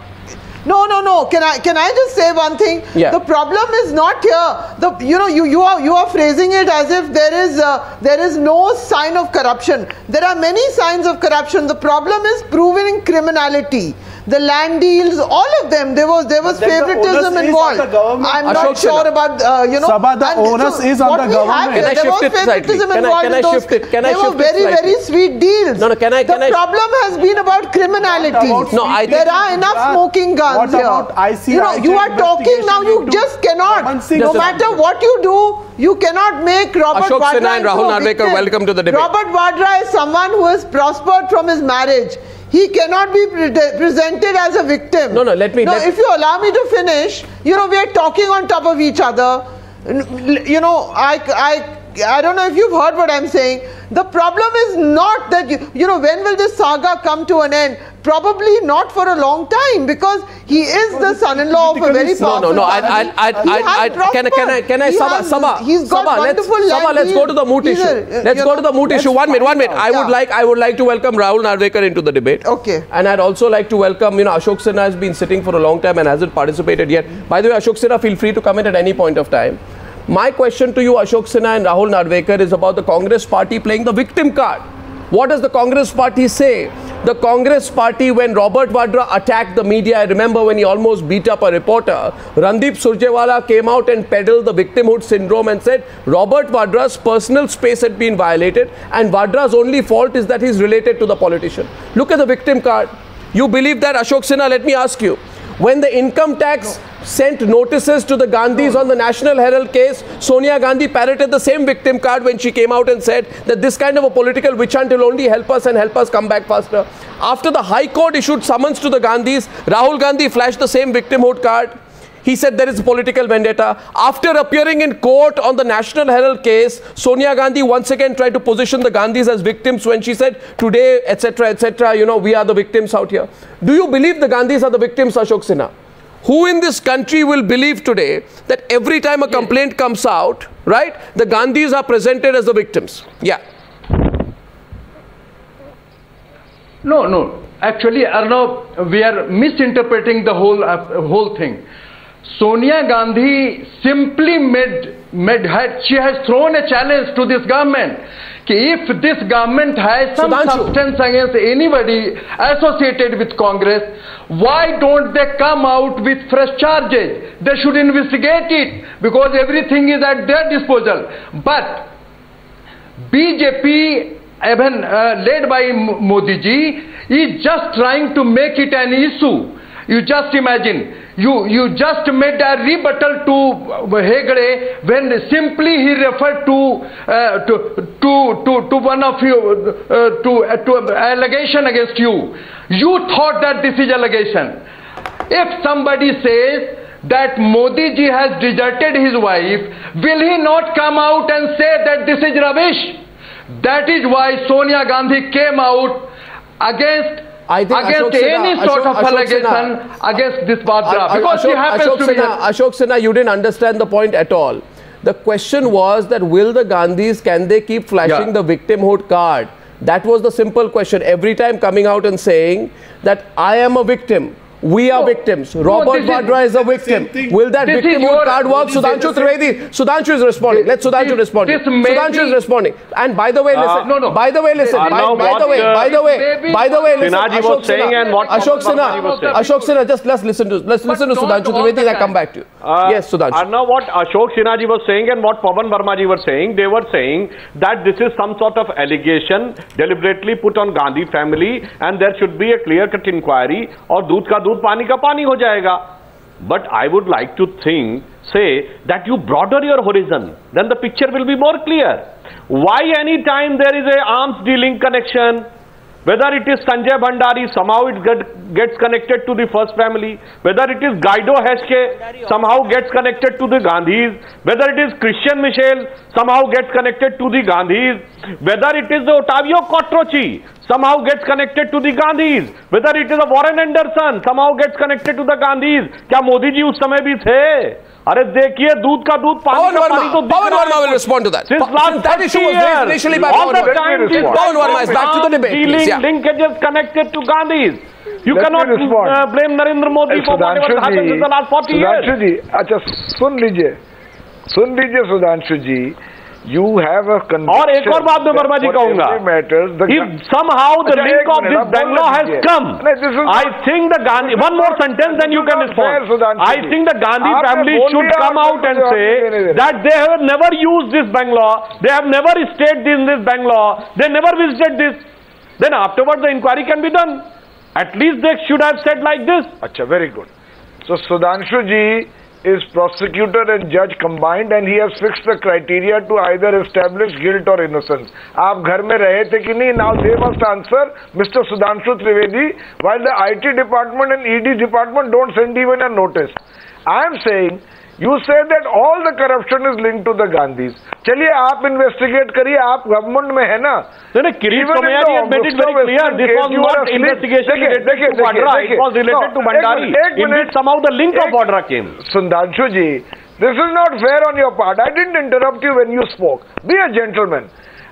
No. Can I just say one thing? Yeah. The problem is not here. You are phrasing it as if there is no sign of corruption. There are many signs of corruption. The problem is proving criminality. The land deals, all of them. There was favoritism involved. I'm not sure about Saba, the onus is on the government. There was favoritism involved. Can I shift it? They were very sweet deals. No. The problem has been about criminality. There are enough smoking guns here. You are talking now. You just cannot. No matter what you do, you cannot make Robert Ashok Vadra Sinha and Rahul Narvekar, welcome to the debate. Robert Vadra is someone who has prospered from his marriage. He cannot be presented as a victim. If you allow me to finish, we are talking on top of each other. I don't know if you've heard what I'm saying. The problem is not that, when will this saga come to an end? Probably not for a long time, because he is the son-in-law of a very powerful family. Let's go to the moot issue. Let's go to the moot issue. 1 minute. I would like to welcome Rahul Narvekar into the debate. Okay. And I'd also like to welcome, Ashok Sinha has been sitting for a long time and hasn't participated yet. By the way, Ashok Sinha, feel free to come in at any point of time. My question to you, Ashok Sinha and Rahul Narvekar, is about the Congress party playing the victim card. What does the Congress party say? The Congress party, when Robert Vadra attacked the media, I remember when he almost beat up a reporter, Randeep Surjewala came out and peddled the victimhood syndrome and said Robert Vadra's personal space had been violated and Vadra's only fault is that he's related to the politician. Look at the victim card. You believe that, Ashok Sinha? Let me ask you. When the income tax sent notices to the Gandhis on the National Herald case, Sonia Gandhi parroted the same victim card when she came out and said that this kind of a political witch hunt will only help us and help us come back faster. After the High Court issued summons to the Gandhis, Rahul Gandhi flashed the same victimhood card. He said there is political vendetta. After appearing in court on the National Herald case, Sonia Gandhi once again tried to position the Gandhis as victims when she said, today, etc., we are the victims out here. Do you believe the Gandhis are the victims, Ashok Sinha? Who in this country will believe today that every time a complaint comes out, right, the Gandhis are presented as the victims? Yeah. No. Actually, Arnab, we are misinterpreting the whole thing. Sonia Gandhi simply she has thrown a challenge to this government. If this government has some substance against anybody associated with Congress, why don't they come out with fresh charges? They should investigate it, because everything is at their disposal. But BJP even led by Modi ji, is just trying to make it an issue. You just imagine, you just made a rebuttal to Hegde when simply he referred to one of you to allegation against you. You thought that this is allegation. If somebody says that Modi ji has deserted his wife, will he not come out and say that this is rubbish? That is why Sonia Gandhi came out against any sort of allegation against this Vadra. Because she happens to be Ashok Sinha, you didn't understand the point at all. The question was that will the Gandhis, can they keep flashing the victimhood card? That was the simple question. Every time coming out and saying that I am a victim. We are victims. Robert Vadra is a victim. Will that victimhood card work? Sudhanshu Trivedi. Sudhanshu is responding. Let Sudhanshu respond. Sudhanshu is responding. And by the way, listen. By the way, listen. By the way, listen. Ashok Sinha, just let's listen to Sudhanshu Trivedi and I come back to you. Yes, Sudhanshu. Arnab, what Ashok Sinha ji was saying and what Pavan Verma ji were saying, they were saying that this is some sort of allegation deliberately put on Gandhi family and there should be a clear-cut inquiry or doodh ka doodh पानी का पानी हो जाएगा. But I would like to say that you broaden your horizon, then the picture will be more clear. Why any time there is a arms dealing connection, whether it is Sanjay Bhandari, somehow it gets connected to the first family, whether it is Guido Heskey, somehow gets connected to the Gandhis, whether it is Christian Michel, somehow gets connected to the Gandhis, whether it is the Ottavio Quattrochi, somehow gets connected to the Gandhis, whether it is a Warren Anderson, somehow gets connected to the Gandhis. क्या मोदी जी उस समय भी थे? अरे देखिए दूध का दूध पानी का पानी तो Pavan Verma will respond to that. That issue was raised initially by Pavan Verma. Pavan Verma is back to the debate, please. Linkages connected to Gandhis. You cannot blame Narendra Modi for whatever happened in the last 40 years. Sudhanshu ji, अच्छा सुन लीजिए Sudhanshu ji. You have a conviction. और एक और बात मैं वर्मा जी कहूंगा. If somehow the link of this Bangalore has come, I think the Gandhi. One more sentence, then you can respond. I think the Gandhi family should come out and say that they have never used this Bangalore. They have never stayed in this Bangalore. They never visited this. Then afterwards the inquiry can be done. At least they should have said like this. Achha, very good. So Sudhanshu ji is prosecutor and judge combined and he has fixed the criteria to either establish guilt or innocence. आप घर में रहे थे कि नहीं? Now they must answer, Mr. Sudhanshu Trivedi, while the IT department and ED department don't send even a notice. I am saying, you say that all the corruption is linked to the Gandhis. चलिए आप investigate करिए, आप government में है ना? No, Kirit Somaiya ji had made it very clear. This was not investigation related to Vadra. It was related to Bhandari. In which somehow the link of Vadra came. Sudhanshu ji, this is not fair on your part. I didn't interrupt you when you spoke. Be a gentleman.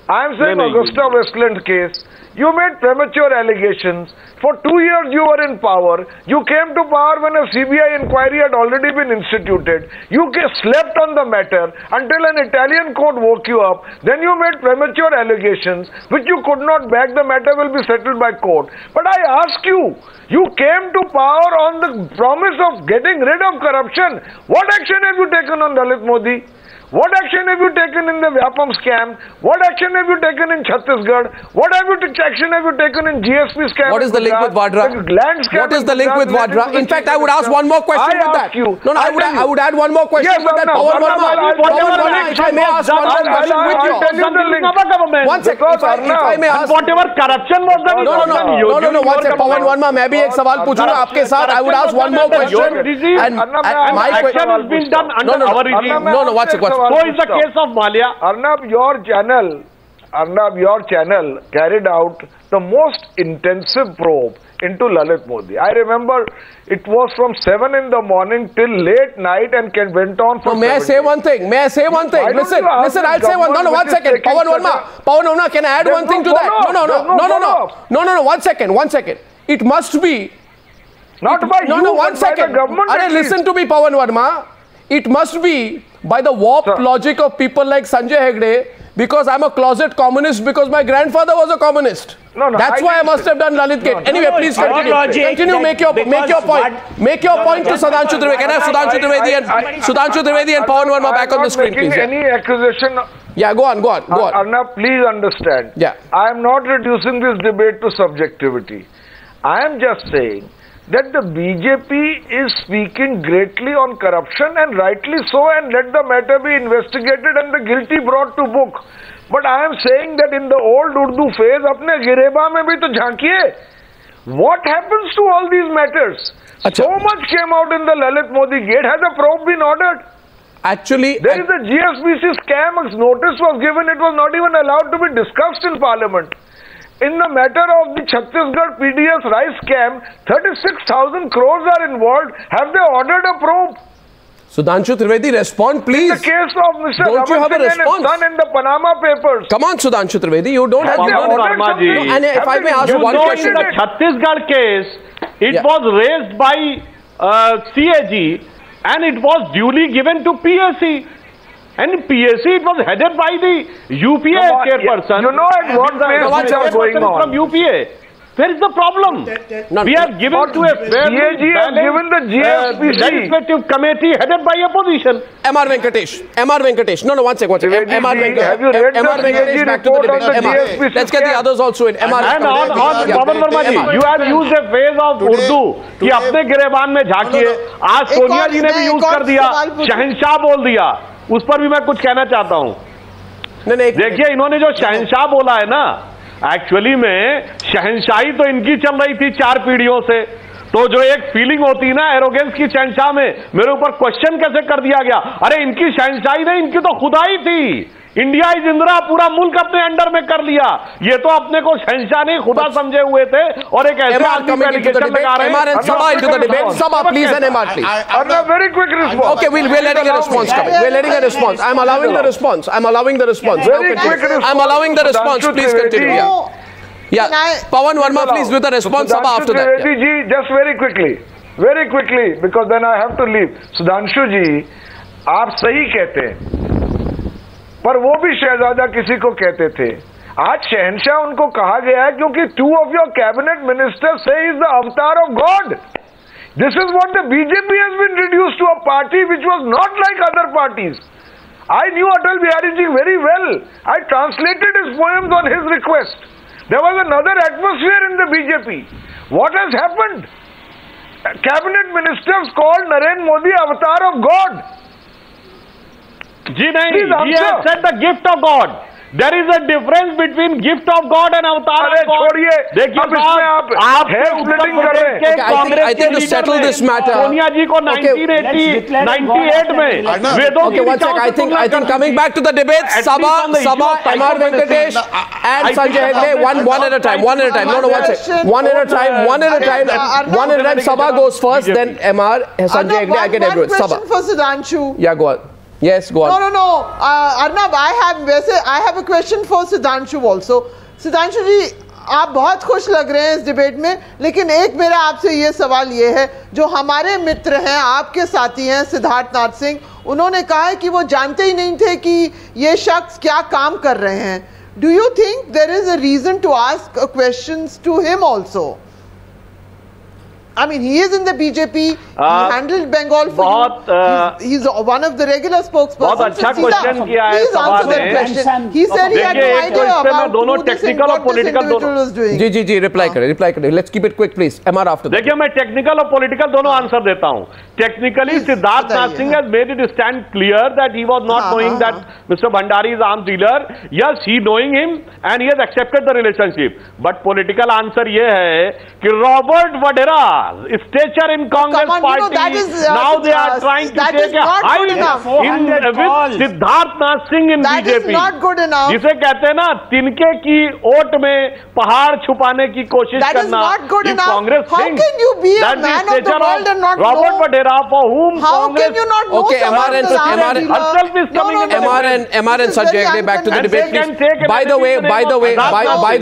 I am saying Augusta Westland case. You made premature allegations. For 2 years you were in power. You came to power when a CBI inquiry had already been instituted. You slept on the matter until an Italian court woke you up. Then you made premature allegations which you could not back. The matter will be settled by court. But I ask you, you came to power on the promise of getting rid of corruption. What action have you taken on Dalit Modi? What action have you taken in the Vyapam scam? What action have you taken in Chhattisgarh? What action have you taken in GSP scam? What is the link with Vadra? What is the link with Vadra? In fact, I would ask one more question with that. No, I would add one more question with that. Pavan Verma, if I may ask one more question with you. One second, if I may ask. Whatever corruption was done. No, one second. Pavan Verma, मैं भी एक सवाल पूछूंगा आपके साथ. I would ask one more question. And my question has been done under our regime. No, one second. So is the case of Malia. Arnab, your channel carried out the most intensive probe into Lalit Modi. I remember it was from 7 in the morning till late night and went on for May I say one thing? Listen, I'll say one. No, 1 second. Pavan Verma, can I add one thing to that? No, 1 second. It must be. Not by you, but 1 second. By the government. Listen to me, Pavan Verma. It must be by the warped logic of people like Sanjay Hegde, because I'm a closet communist because my grandfather was a communist. That's why I must have done Lalit Gate. Anyway, please continue. Make your point. Make your point to Sudhanshu Trivedi. Can I have Sudhanshu Trivedi and Pavan Verma back on the screen, please? Any accusation Yeah, go on. Arnab, please understand. Yeah. I am not reducing this debate to subjectivity. I am just saying that the BJP is speaking greatly on corruption, and rightly so, and let the matter be investigated and the guilty brought to book. But I am saying that in the old Urdu phase, apne gireba mein bhi to jhankiye. What happens to all these matters? So much came out in the Lalit Modi gate. Has a probe been ordered? Actually, there is a GSBC scam. A notice was given. It was not even allowed to be discussed in Parliament. In the matter of the Chhattisgarh PDS rice scam, 36,000 crores are involved. Have they ordered a probe? Sudhanshu Trivedi, respond please. In the case of Mr. Don't you have a response? Son in the Panama Papers. Come on, Sudhanshu Trivedi, you don't have to. And if I may ask one question. In the Chhattisgarh case, it was raised by CAG and it was duly given to PSC. And PSC, it was headed by the UPA chairperson. You know at what place are going on. From UPA. Where is the problem? We have given to a fairly balanced legislative committee headed by opposition. R Venkatesh. No, one second. Have you read Venkatesh, back to the debate. Let's get the others also in. And on Pavan Verma ji, you have used a phrase of Urdu कि अपने गिरेबान में झांकिए. आज सोनिया जी ने भी use कर दिया, शहंशाह बोल दिया. उस पर भी मैं कुछ कहना चाहता हूं. देखिए इन्होंने जो शहंशाह बोला है ना, एक्चुअली में शहंशाही तो इनकी चल रही थी 4 पीढ़ियों से. तो जो एक फीलिंग होती है ना एरोगेंस की शहंशाह में, मेरे ऊपर क्वेश्चन कैसे कर दिया गया. अरे इनकी शहंशाही नहीं, इनकी तो खुदाई थी. इंडिया इज इंदिरा, पूरा मुल्क अपने अंडर में कर लिया. ये तो अपने को शहंशाह नहीं खुदा समझे हुए थे और एक ऐसे आदमी पे एलिगेशन लगा रहे हैं. Saba, please, and MR, please. Very quick response. Okay, we're letting a response come. We're letting a response. I'm allowing the response. I'm allowing the response. I'm allowing the response. Please continue. Yeah. Pavan Verma, please, with the response. Saba after that. Trivedi ji, just very quickly, because then I have to leave. Sudhanshu ji, आप सही कहते हैं, पर वो भी शहजादा किसी को कहते थे. आज शहंशाह उनको कहा गया है क्योंकि 2 of your cabinet ministers say he is the avatar of God. This is what the BJP has been reduced to, a party which was not like other parties. I knew Atal Bihari ji very well. I translated his poems on his request. There was another atmosphere in the BJP. What has happened? Cabinet ministers called Narendra Modi avatar of God. जी नहीं, he has said the gift of God. There is a difference between gift of God and avatar of God. देखिए आप splitting कर रहे हैं. I think to settle this matter. Sonia जी को 1998 में Okay, one second. I think coming back to the debate, Saba, R Venkatesh, and Sanjay Hegde, one at a time. No, one second. One at a time. Saba goes first, then MR, Sanjay Hegde, I get everyone. Saba. One question for Sudhanshu. Yeah, go on. Yes, go on. No. Arnab, I have a question for Sudhanshu also. Sudhanshu ji, आप बहुत खुश लग रहे हैं इस debate में, लेकिन एक मेरा आपसे ये सवाल ये है, जो हमारे मित्र हैं, आपके साथी हैं, सिद्धार्थनाथ सिंह, उन्होंने कहा है कि वो जानते ही नहीं थे कि ये शख्स क्या काम कर रहे हैं. Do you think there is a reason to ask questions to him also? I mean, he is in the BJP. He handled Bengal for you. He's one of the regular spokespersons. बहुत अच्छा question किया है सभा ने. He said he had no idea about दोनों technical और political was doing. जी reply करें. Let's keep it quick, please. MR after that. देखिए मैं टेक्निकल और पॉलिटिकल दोनों आंसर देता हूं. Technically, Siddharth Singh has made it stand clear that he was not knowing that Mr. Bhandari is arms dealer. Yes, he knowing him and he has accepted the relationship. But political answer ये है कि Robert Vadra, stature in Congress party, now they are trying to take a height with Siddharth Singh in BJP. That is not good enough. जिसे कहते हैं ना तिनके की ओट में पहाड़ छुपाने की कोशिश करना. That is not good enough. Congress How can you be a man of the world and not know? Robert Vadra, for whom How can you not know? Okay, MR and Sanjay Hegde, back to the debate, please. By the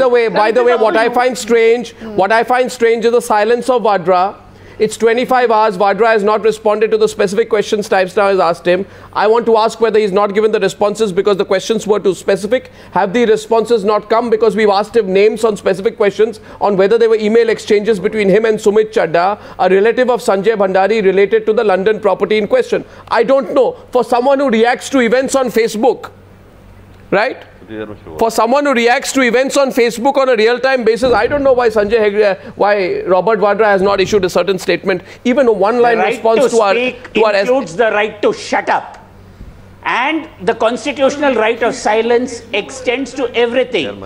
way, what I find strange is the silence of Vadra. It's 25 hours. Vadra has not responded to the specific questions Timestar has asked him. I want to ask whether he's not given the responses because the questions were too specific. Have the responses not come because we've asked him names on specific questions on whether there were email exchanges between him and Sumit Chadda, a relative of Sanjay Bhandari, related to the London property in question? I don't know. For someone who reacts to events on Facebook, right? For someone who reacts to events on Facebook on a real-time basis, I don't know why Sanjay Hegde, why Robert Vadra has not issued a certain statement, even a one-line response to our includes the right to shut up. And the constitutional right of silence extends to everything.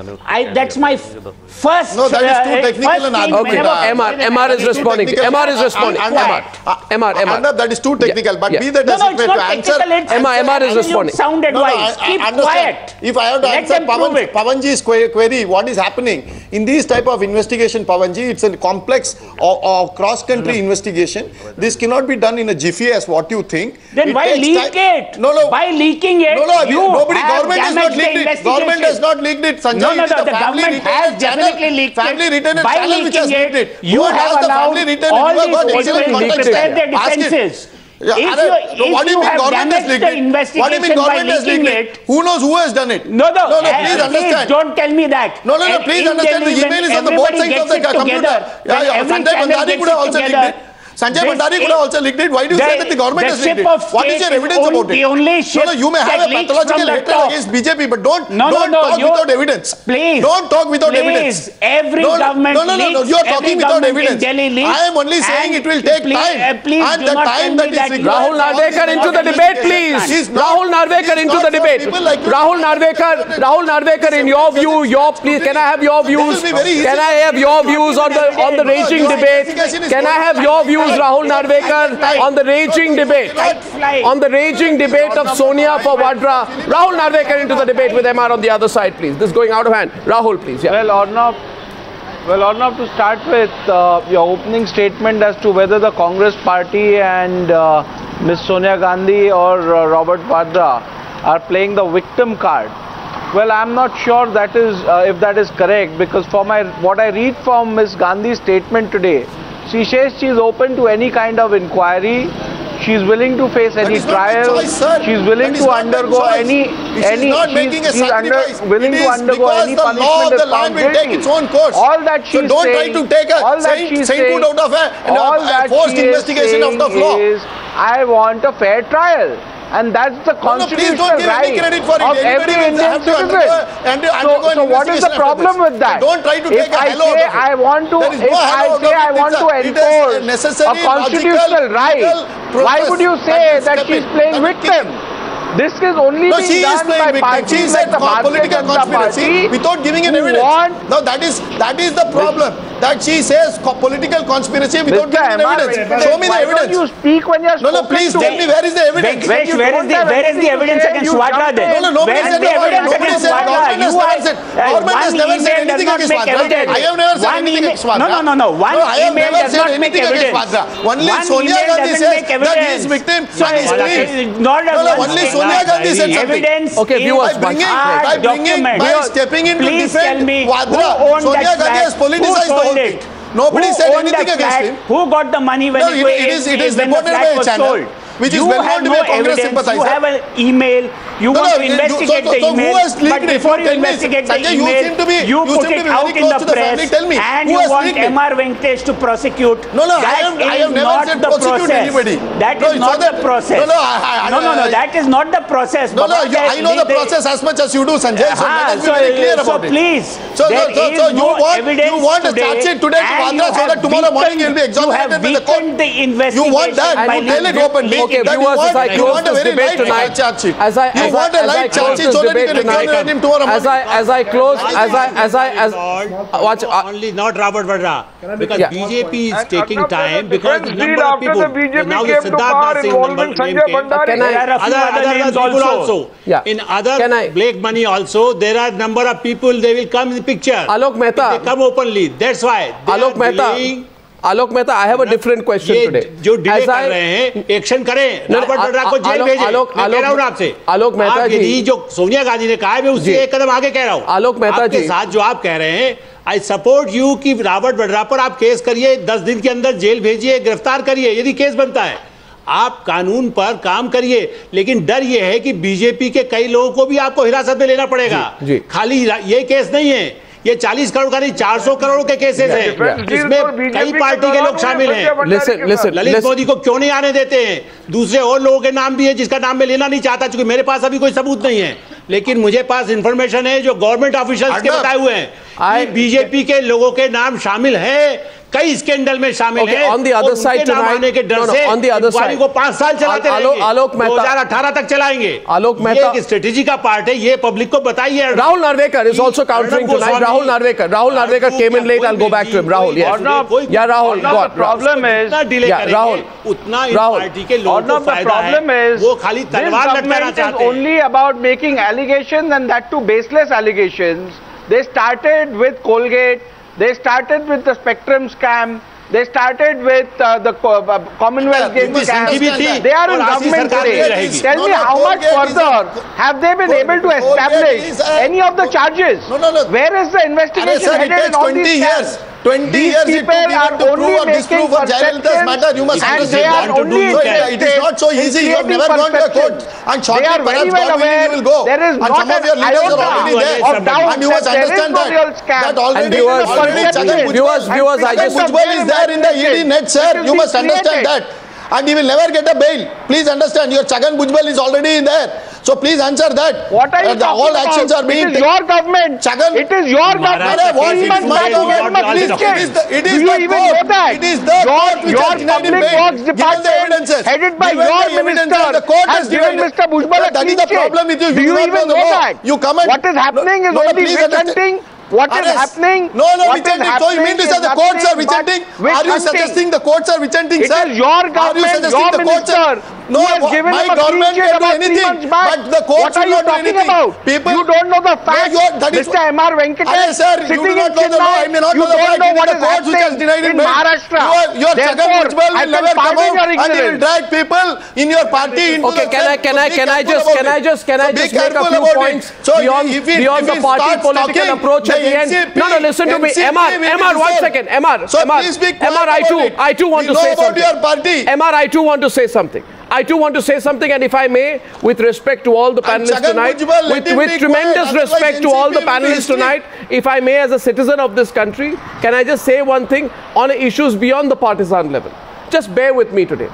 That's my first. No, that is too technical and okay, MR is responding. MR is responding. Arnab, that is too technical. But be that as it may, to answer. MR is responding. Sound advice. Keep quiet. If I have to answer Pavanji's query, what is happening in these type of investigation, Pavanji, it's a complex or cross-country investigation. This cannot be done in a jiffy as what you think. Then why leak it? By leaking it, nobody. Government has not leaked it. Government has not leaked it. Sanjay, the government has definitely leaked it. Family retained By leaking it, you have allowed all these people to prepare their defenses. What do you mean government has leaked it? What do you mean government has leaked it? Who knows who has done it? No, please understand. Don't tell me that. No, please understand. The email is on the both sides of the computer. Sanjay Gandhi could have also leaked it. Sanjay Bhandari could have also leaked it. Why do you say that the government has leaked it? What is your evidence about it? You may have a pathological hatred against BJP, but don't talk without evidence. Please. Don't talk without evidence. Every government leaks. You are talking without evidence. I am only saying it will take time. And the time that is required. Rahul Narvekar into the debate, please. Rahul Narvekar into the debate. Rahul Narvekar, in your view, please, can I have your views? Can I have your views on the raging debate? Can I have your views, Rahul Narvekar, on the raging debate? On the raging debate of Sonia for Vadra. Rahul Narvekar into the debate with MR on the other side, please. This is going out of hand. Rahul, please. Yeah. Well, Arnab, to start with, your opening statement as to whether the Congress party and Ms. Sonia Gandhi or Robert Vadra are playing the victim card. Well, I'm not sure that is if that is correct, because for what I read from Ms. Gandhi's statement today, she says she is open to any kind of inquiry. She is willing to face any trial. She is willing to undergo any willing to undergo any punishment if found guilty. All that she is saying, all that forced investigation of the law is, I want a fair trial. And that's the constitutional right of every Indian citizen. So what is the problem with that? If I say I want to enforce a constitutional right, why would you say that she's playing victim? This is only being done by parties like the Bharatiya Janata Party without giving an evidence. No, that is the problem. That she says political conspiracy without giving an evidence. Show me the evidence. Why don't you speak when you're No, please tell me where is the evidence. Where is the evidence against Vadra then? No, nobody said government has never said anything against Vadra. I have never said anything against Vadra. No. One email does not make evidence. Only Sonia Gandhi says that he is victim and is clean. Only Sonia Gandhi said something. Okay, viewers, by stepping in to defend Vadra, Sonia Gandhi has politicized the whole thing. Nobody said anything against him. Who got the money when it is reported by a channel which is well known to be a Congress sympathizer. You have an email. You want to investigate the email. But before you investigate the email, you put it out in the press and you want R Venkatesh to prosecute. That is not the process. That is not the process. No. That is not the process. I know the process as much as you do, Sanjay. So let us be very clear about it. So please, you want a charge sheet today to Vadra so that tomorrow morning you will be exonerated by the court. You want that? I will tell it openly. Okay, viewers, as I close this debate tonight, as I close, only not Robert Vadra, because BJP is taking time because the number of people. Now the Siddharth Singh other people also. In other black money also, there are number of people. They will come in the picture. Alok Mehta, they come openly. That's why. Alok Mehta, I have a different question today. जो delay कर रहे हैं, action करें, Robert Vadra को jail भेजें। मैं कह रहा हूँ आपसे। आलोक मेहता जी, जो सोनिया गांधी ने कहा है, मैं उससे एक कदम आगे कह रहा हूँ। आलोक मेहता जी, आपके साथ जो आप कह रहे हैं, I support you कि रॉबर्ट वड्रा पर आप केस करिए, 10 दिन के अंदर जेल भेजिए, गिरफ्तार करिए, यदि केस बनता है। आप कानून पर काम करिए, लेकिन डर ये है कि बीजेपी के कई लोगों को भी आपको हिरासत में लेना पड़ेगा। खाली ये केस नहीं है, ये 40 करोड़ का नहीं 400 करोड़ के केसेस हैं, जिसमें कई पार्टी के लोग शामिल हैं। ललित मोदी को क्यों नहीं आने देते हैं? दूसरे और लोगों के नाम भी है जिसका नाम मैं लेना नहीं चाहता, क्योंकि मेरे पास अभी कोई सबूत नहीं है। लेकिन मुझे पास इंफॉर्मेशन है जो गवर्नमेंट ऑफिशियल्स के बताए हुए हैं, बीजेपी के लोगों के नाम शामिल हैं, कई स्कैंडल में शामिल हैं। On the other side tonight, के डर से on the other side, को 5 साल चलाते रहेंगे, आलोक मेहता 2018 तक चलाएंगे। आलोक मेहता एक स्ट्रेटेजी का पार्ट है, ये पब्लिक को बताइए। Rahul Narvekar is also countering tonight. Rahul Narvekar came in late. I'll go back to him. Rahul, yes. Yeah, Rahul, go on. The problem is, Rahul, उतना इन पार्टी के लोगों को फायदा है, वो खाली तलवार लटकाना चाहते हैं। only about making allegations, and that too baseless allegations. They started with Colgate, they started with the Spectrum scam, they started with the Commonwealth Games scam. They are in government today. Tell me how much further have they been able to establish any of the charges? Where is the investigation headed in all these scams? 20 years it took even to prove or disprove of Jayalalitha's matter. You must understand. It is not so easy. You have never gone to a court. And shortly, perhaps God willing, you will go. There is and some of your leaders are already there. And you must understand that already viewers, I just... Bhujbal is there in the ED net, sir. You must understand that. And he will never get a bail. Please understand, your Chhagan Bhujbal is already there. So please answer that. What are you talking all about? actions are being It is your government. Chhagan, it is your government. It is my government. It is the court. It is the court which has denied him bail. Given the evidences. Headed by your minister. The court has given Mr. Bhujbal a That is the problem with you. Do you even know that? You come and... What is happening is only witch hunting. What is happening? No, witch hunting. So you mean to say the courts are witch hunting? Are you suggesting the courts are witch hunting, sir? It is your government, your minister. No, my government can do anything, but the courts will not do anything. People, you don't know the facts. Mr. R Venkatesh sitting in Chennai, you don't know what is happening in Maharashtra. Your Chhagan Bhujbal will never come out and he will drag people in your party into the... Okay, can I just make a few points beyond the party political approach at the end? No, listen to me. MR, 1 second. MR, I too want to say something. MR, I too want to say something. And if I may, with respect to all the panelists tonight, with tremendous respect to all the panelists tonight, if I may, as a citizen of this country, can I just say one thing on issues beyond the partisan level? Just bear with me today.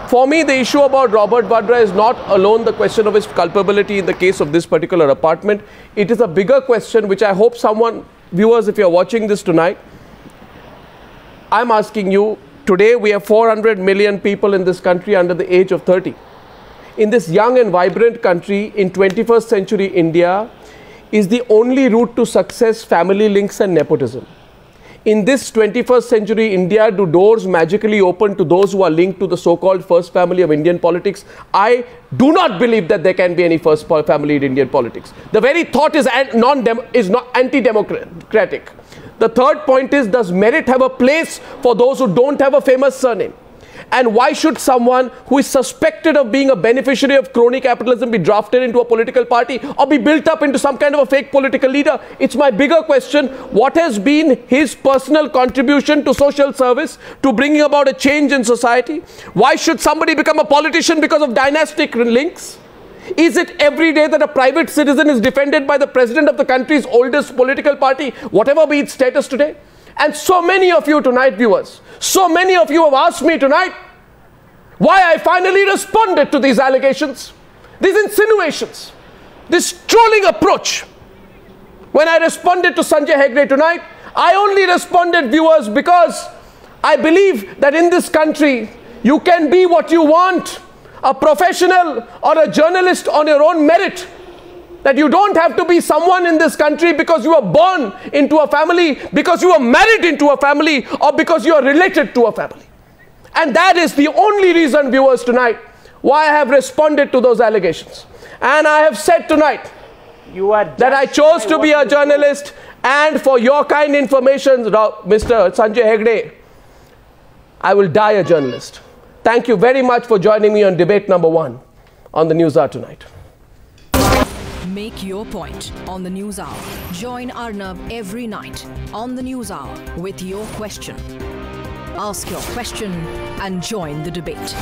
For me, the issue about Robert Vadra is not alone the question of his culpability in the case of this particular apartment. It is a bigger question which I hope viewers, if you're watching this tonight, I'm asking you. Today, we have 400 million people in this country under the age of 30. In this young and vibrant country, in 21st century India, is the only route to success family links and nepotism. In this 21st century India, do doors magically open to those who are linked to the so-called first family of Indian politics? I do not believe that there can be any first family in Indian politics. The very thought is not anti-democratic. The third point is, does merit have a place for those who don't have a famous surname? And why should someone who is suspected of being a beneficiary of crony capitalism be drafted into a political party or be built up into some kind of a fake political leader? It's my bigger question. What has been his personal contribution to social service, to bringing about a change in society? Why should somebody become a politician because of dynastic links? Is it every day that a private citizen is defended by the president of the country's oldest political party, whatever be its status today? And so many of you tonight, viewers, so many of you have asked me tonight why I finally responded to these allegations, these insinuations, this trolling approach. When I responded to Sanjay Hegde tonight, I only responded, viewers, because I believe that in this country, you can be what you want, a professional or a journalist on your own merit. That you don't have to be someone in this country because you were born into a family, because you were married into a family, or because you are related to a family. And that is the only reason, viewers, tonight, why I have responded to those allegations. And I have said tonight that I chose to be a journalist, and for your kind information, Mr. Sanjay Hegde, I will die a journalist. Thank you very much for joining me on debate number 1 on the Newshour tonight. Make your point on the Newshour. Join Arnab every night on the Newshour with your question. Ask your question and join the debate.